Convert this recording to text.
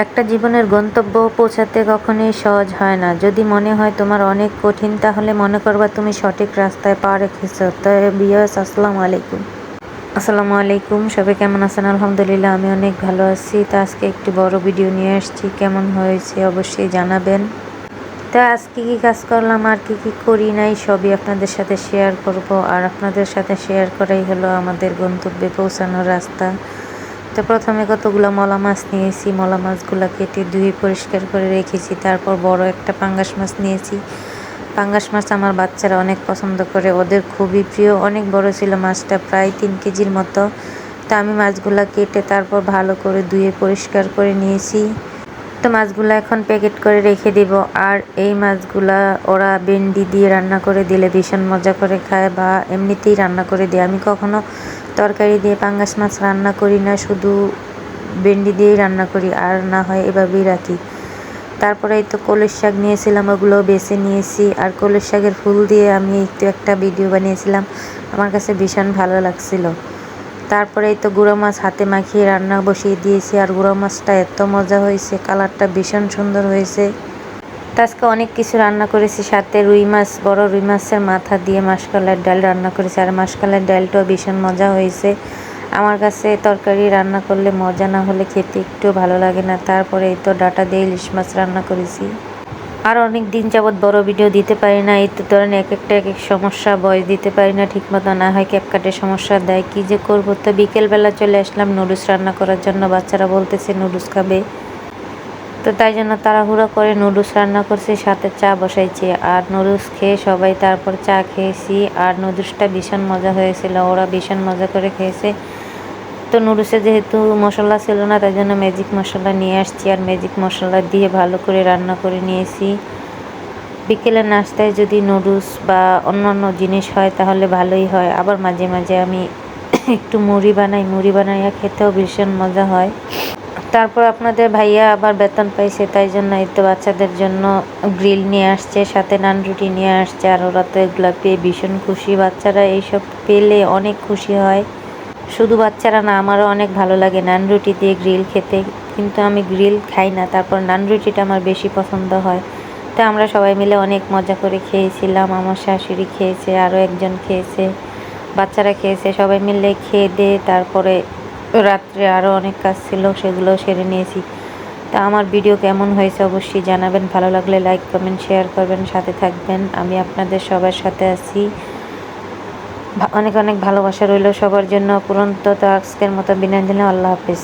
একটা জীবনের গন্তব্য পৌঁছাতে কখনোই সহজ হয় না। যদি মনে হয় তোমার অনেক কঠিন, তাহলে মনে করবা তুমি সঠিক রাস্তায় পা রেখেছো। তো ভিউয়ার্স, আসসালামু আলাইকুম। সবাই কেমন আছেন? আলহামদুলিল্লাহ, আমি অনেক ভালো আছি। তো আজকে একটি বড় ভিডিও নিয়ে আসছি, কেমন হয়েছে অবশ্যই জানাবেন। তো আজকে কি কাজ করলাম আর কি করি নাই, সবই আপনাদের সাথে শেয়ার করব। আর আপনাদের সাথে শেয়ার করাই হলো আমাদের গন্তব্যে পৌঁছানোর রাস্তা। তো প্রথমে কতগুলো মলা মাছ নিয়েছি, মলা মাছগুলো কেটে ধুয়ে পরিষ্কার করে রেখেছি। তারপর বড় একটা পাঙ্গাস মাছ নিয়েছি। পাঙ্গাস মাছ আমার বাচ্চারা অনেক পছন্দ করে, ওদের খুবই প্রিয়। অনেক বড় ছিল মাছটা, প্রায় 3 কেজির মতো। তো আমি মাছগুলো কেটে তারপর ভালো করে ধুয়ে পরিষ্কার করে নিয়েছি। তো মাছগুলো এখন প্যাকেট করে রেখে দিব। আর এই মাছগুলা ওরা ভেন্ডি দিয়ে রান্না করে দিলে ভীষণ মজা করে খায়, বা এমনিতেই রান্না করে দেয়। আমি কখনো তরকারি দিয়ে পাঙ্গাস মাছ রান্না করি না, শুধু ভেন্ডি দিয়েই রান্না করি, আর না হয় এভাবেই রাখি। তারপরে এই তো কলস শাক নিয়েছিলাম, ওগুলো বেছে নিয়েছি। আর কলস শাকের ফুল দিয়ে আমি একটু একটা ভিডিও বানিয়েছিলাম, আমার কাছে ভীষণ ভালো লাগছিল। তারপরে এই তো গুঁড়ো মাছ হাতে মাখিয়ে রান্না বসিয়ে দিয়েছি। আর গুঁড়ো মাছটা এত মজা হয়েছে, কালারটা ভীষণ সুন্দর হয়েছে। আজকে অনেক কিছু রান্না করেছি, সাথে রুই মাছ, বড় রুই মাছের মাথা দিয়ে মাসকলাইয়ের ডাল রান্না করেছি। আর মাসকলাইয়ের ডালটাও ভীষণ মজা হয়েছে। আমার কাছে তরকারি রান্না করলে মজা না হলে খেতে একটু ভালো লাগে না। তারপরে এই তো ডাঁটা দিয়ে ইলিশ মাছ রান্না করেছি। আর অনেক দিন যাবৎ বড় ভিডিও দিতে পারি না, এই তো ধরেন এক এক সমস্যা, বয়স দিতে পারি না ঠিক মতো, না হয় ক্যাপকাটে সমস্যা দেয়, কি যে করবো। তো বিকেলবেলা চলে আসলাম নুডলস রান্না করার জন্য, বাচ্চারা বলতেছে নুডলস খাবে। তো তাই জন্য তাড়াহুড়ো করে নুডলস রান্না করছি, সাথে চা বসাইছি। আর নুডলস খেয়ে সবাই তারপর চা খেয়েছি। আর নুডলসটা ভীষণ মজা হয়েছিল, ওরা ভীষণ মজা করে খেয়েছে। তো নুডলসে যেহেতু মশলা ছিল না, তাই জন্য ম্যাজিক মশলা নিয়ে আসছি। আর ম্যাজিক মশলা দিয়ে ভালো করে রান্না করে নিয়েছি। বিকেলের নাস্তায় যদি নুডলস বা অন্যান্য জিনিস হয় তাহলে ভালোই হয়। আবার মাঝে মাঝে আমি একটু মুড়ি বানাইয়া খেতেও ভীষণ মজা হয়। তারপর আপনাদের ভাইয়া আবার বেতন পাইছে, তাই জন্য এই তো বাচ্চাদের জন্য গ্রিল নিয়ে আসছে, সাথে নান রুটি নিয়ে আসছে। আর ওরা তো এগুলো পেয়ে ভীষণ খুশি, বাচ্চারা এইসব পেলে অনেক খুশি হয়। শুধু বাচ্চারা না, আমারও অনেক ভালো লাগে নান রুটি দিয়ে গ্রিল খেতে, কিন্তু আমি গ্রিল খাই না। তারপর নান রুটিটা আমার বেশি পছন্দ হয়। তো আমরা সবাই মিলে অনেক মজা করে খেয়েছিলাম। আমার শাশুড়ি খেয়েছে, আরও একজন খেয়েছে, বাচ্চারা খেয়েছে। সবাই মিলে খেয়ে দিয়ে তারপরে রাত্রে আরও অনেক কাজ ছিল, সেগুলো সেরে নিয়েছি। তা আমার ভিডিও কেমন হয়েছে অবশ্যই জানাবেন। ভালো লাগলে লাইক কমেন্ট শেয়ার করবেন, সাথে থাকবেন। আমি আপনাদের সবার সাথে আছি। অনেক অনেক ভালোবাসা রইল সবার জন্য। পুরন্ত তো আজকের মতো বিদায় দিলাম, আল্লাহ হাফেজ।